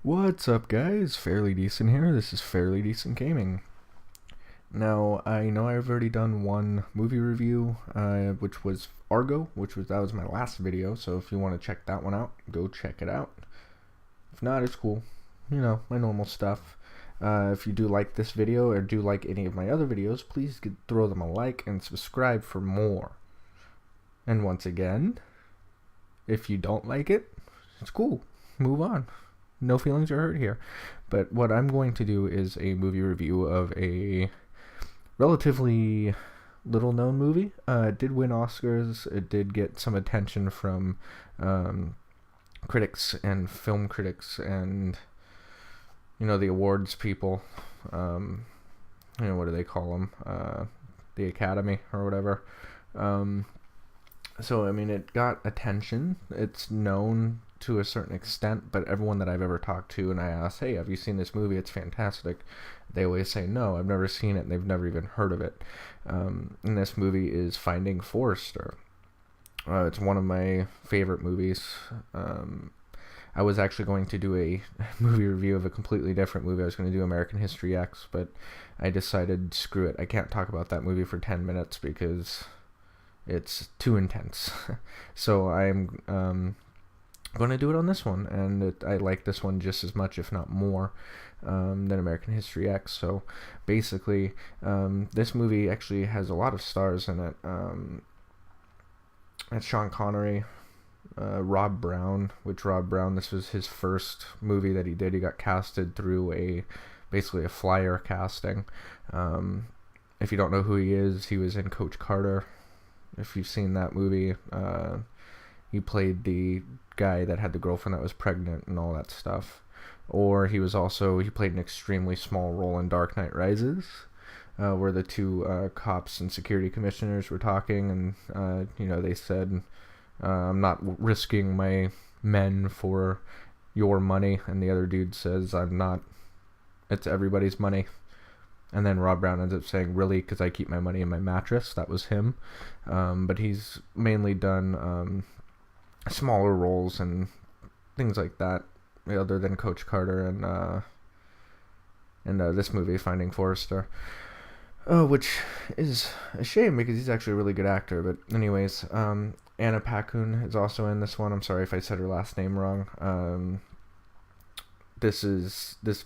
What's up, guys? Fairly Decent here. This is Fairly Decent Gaming. Now, I know I've already done one movie review, which was Argo, that was my last video. So if you want to check that one out, go check it out. If not, it's cool. My normal stuff. If you do like this video or do like any of my other videos, please throw them a like and subscribe for more. And once again, if you don't like it, it's cool. Move on. No feelings are hurt here. But what I'm going to do is a movie review of a relatively little known movie. It did win Oscars. It did get some attention from critics and film critics and the awards people. What do they call them? The Academy or whatever. It got attention. It's known to a certain extent, but everyone that I've ever talked to and I ask, hey, have you seen this movie? It's fantastic. They always say, no, I've never seen it, and they've never even heard of it. And this movie is Finding Forrester. It's one of my favorite movies. I was actually going to do a movie review of a completely different movie. I was going to do American History X, but I decided, screw it. I can't talk about that movie for 10 minutes because it's too intense. So I'm going to do it on this one, and I like this one just as much, if not more, than American History X. So basically, this movie actually has a lot of stars in it. It's Sean Connery, Rob Brown, this was his first movie that he did. He got casted through basically a flyer casting. If you don't know who he is, he was in Coach Carter. If you've seen that movie, he played the guy that had the girlfriend that was pregnant and all that stuff. Or he played an extremely small role in Dark Knight Rises, where the two cops and security commissioners were talking, and they said, I'm not risking my men for your money, and the other dude says, I'm not, it's everybody's money. And then Rob Brown ends up saying, really, because I keep my money in my mattress. That was him. But he's mainly done smaller roles and things like that, other than Coach Carter and this movie, Finding Forrester. Which is a shame because he's actually a really good actor. But anyways, Anna Paquin is also in this one. I'm sorry if I said her last name wrong. This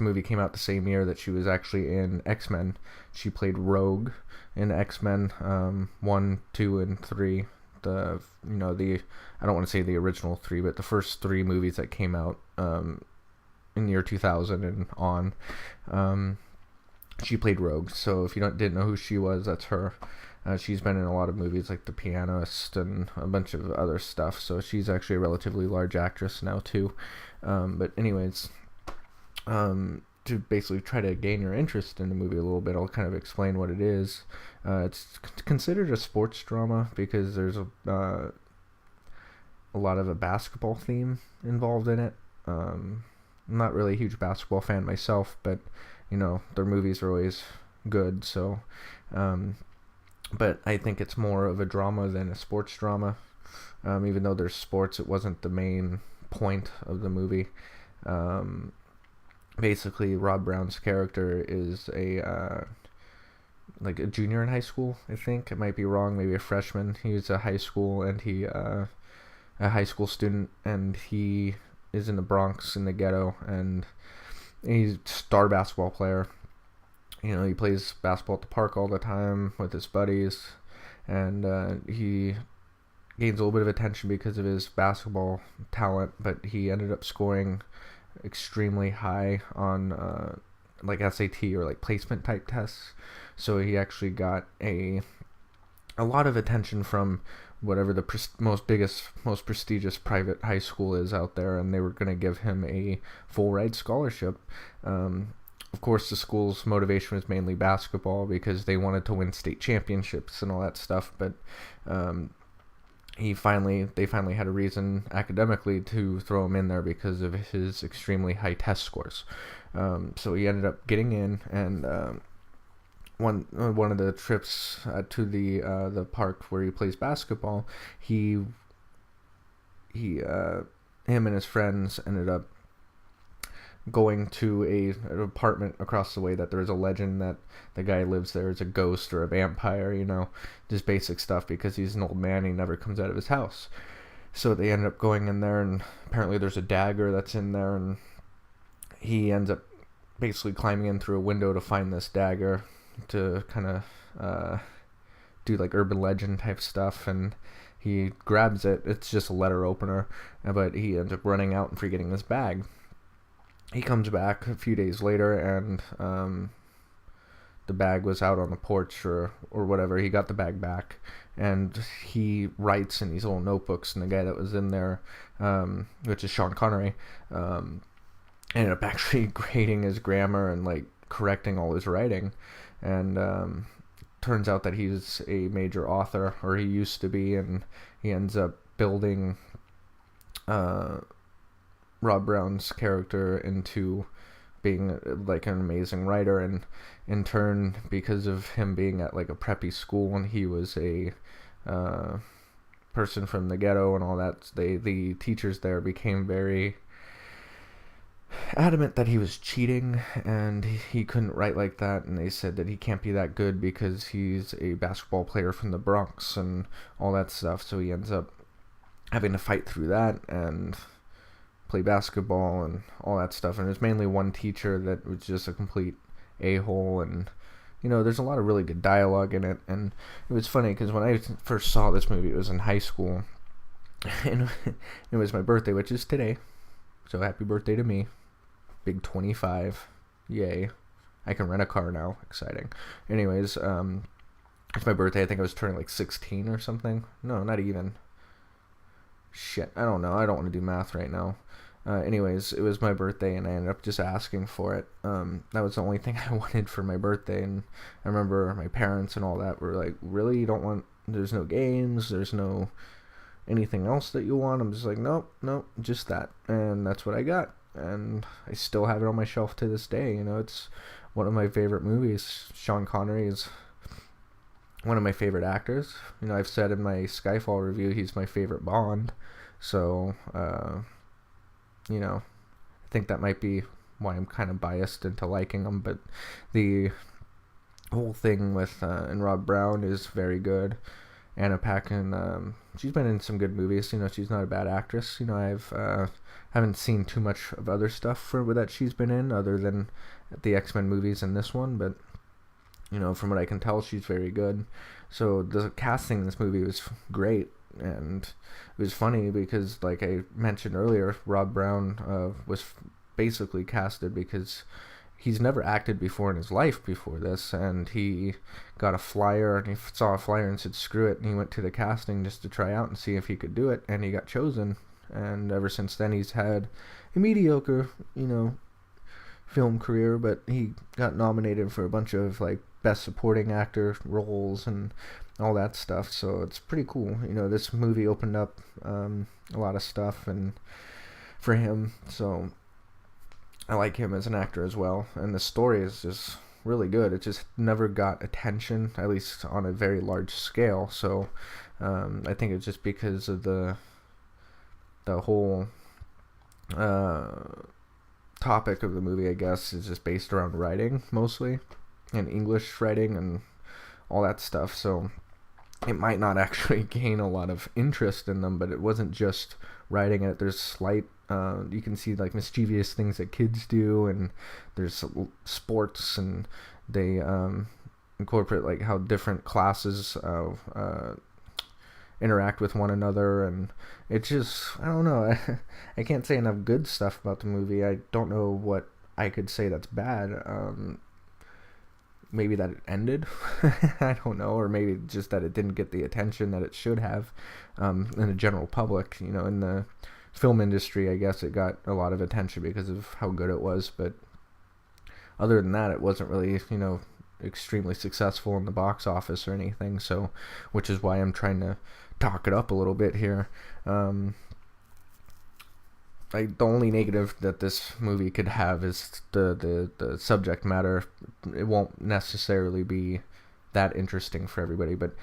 movie came out the same year that she was actually in X-Men. She played Rogue in X-Men 1, 2, and 3. I don't want to say the original 3, but the first 3 movies that came out in the year 2000 and on. She played Rogue. So if you didn't know who she was, that's her. She's been in a lot of movies like The Pianist and a bunch of other stuff. So she's actually a relatively large actress now too. But anyways, to basically try to gain your interest in the movie a little bit, I'll kind of explain what it is. It's considered a sports drama because there's a lot of a basketball theme involved in it. I'm not really a huge basketball fan myself, but their movies are always good. So, but I think it's more of a drama than a sports drama. Even though there's sports, it wasn't the main point of the movie. Basically, Rob Brown's character is a junior in high school. I think I might be wrong, maybe a freshman. He was a high school a high school student, and he is in the Bronx in the ghetto, and he's a star basketball player. He plays basketball at the park all the time with his buddies, and he gains a little bit of attention because of his basketball talent, but he ended up scoring extremely high on SAT or placement type tests. So he actually got a lot of attention from whatever the most prestigious private high school is out there, and they were going to give him a full ride scholarship. Of course, the school's motivation was mainly basketball because they wanted to win state championships and all that stuff, but they finally had a reason academically to throw him in there because of his extremely high test scores. So he ended up getting in, and one of the trips to the park where he plays basketball, him and his friends ended up going to an apartment across the way that there's a legend that the guy lives there as a ghost or a vampire, just basic stuff because he's an old man. He never comes out of his house. So they end up going in there, and apparently there's a dagger that's in there, and he ends up basically climbing in through a window to find this dagger to kind of do like urban legend type stuff, and he grabs it. It's just a letter opener, but he ends up running out and forgetting his bag. He comes back a few days later, and the bag was out on the porch or whatever. He got the bag back, and he writes in these little notebooks, and the guy that was in there, which is Sean Connery, ended up actually grading his grammar and like correcting all his writing, and turns out that he's a major author, or he used to be, and he ends up building Rob Brown's character into being like an amazing writer, and in turn, because of him being at like a preppy school and he was a person from the ghetto and all that, the teachers there became very adamant that he was cheating and he couldn't write like that, and they said that he can't be that good because he's a basketball player from the Bronx and all that stuff. So he ends up having to fight through that and play basketball and all that stuff. And there's mainly one teacher that was just a complete a-hole, and there's a lot of really good dialogue in it. And it was funny because when I first saw this movie, it was in high school, and it was my birthday, which is today, so happy birthday to me. Big 25, yay. I can rent a car now, exciting. Anyways, it's my birthday. I think I was turning like 16 or something. No, not even. Shit, I don't know. I don't want to do math right now. Anyways, it was my birthday, and I ended up just asking for it. That was the only thing I wanted for my birthday, and I remember my parents and all that were like, really? You don't want, there's no games, there's no anything else that you want? I'm just like, nope, just that. And that's what I got, and I still have it on my shelf to this day. It's one of my favorite movies. Sean Connery is one of my favorite actors. I've said in my Skyfall review he's my favorite Bond, so I think that might be why I'm kind of biased into liking him. But the whole thing with and Rob Brown is very good. Anna Paquin, she's been in some good movies. She's not a bad actress. I've haven't seen too much of other stuff that she's been in other than the X-Men movies and this one, but from what I can tell, she's very good. So the casting in this movie was great, and it was funny because, like I mentioned earlier, Rob Brown was basically casted because he's never acted before in his life before this, and he got a flyer, and he saw a flyer and said screw it, and he went to the casting just to try out and see if he could do it, and he got chosen. And ever since then he's had a mediocre film career, but he got nominated for a bunch of like best supporting actor roles and all that stuff, so it's pretty cool. This movie opened up a lot of stuff and for him, so I like him as an actor as well, and the story is just really good. It just never got attention, at least on a very large scale, so I think it's just because of the whole topic of the movie, I guess, is just based around writing mostly, and English writing and all that stuff, so it might not actually gain a lot of interest in them, but it wasn't just writing it. There's slight you can see like mischievous things that kids do, and there's sports, and they incorporate like how different classes interact with one another, and it just, I don't know, I can't say enough good stuff about the movie. I don't know what I could say that's bad. Maybe that it ended, I don't know, or maybe just that it didn't get the attention that it should have in the general public. In the film industry, I guess it got a lot of attention because of how good it was, but other than that, it wasn't really, extremely successful in the box office or anything, so, which is why I'm trying to talk it up a little bit here. The only negative that this movie could have is the subject matter. It won't necessarily be that interesting for everybody, but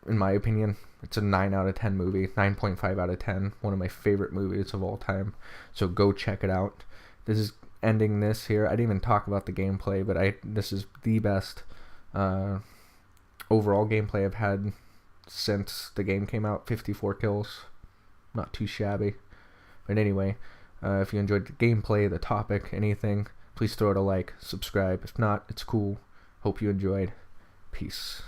in my opinion, it's a 9 out of 10 movie, 9.5 out of 10, one of my favorite movies of all time, so go check it out. This is ending this here. I didn't even talk about the gameplay, but this is the best overall gameplay I've had since the game came out. 54 kills, not too shabby. But anyway, if you enjoyed the gameplay, the topic, anything, please throw it a like, subscribe. If not, it's cool. Hope you enjoyed. Peace.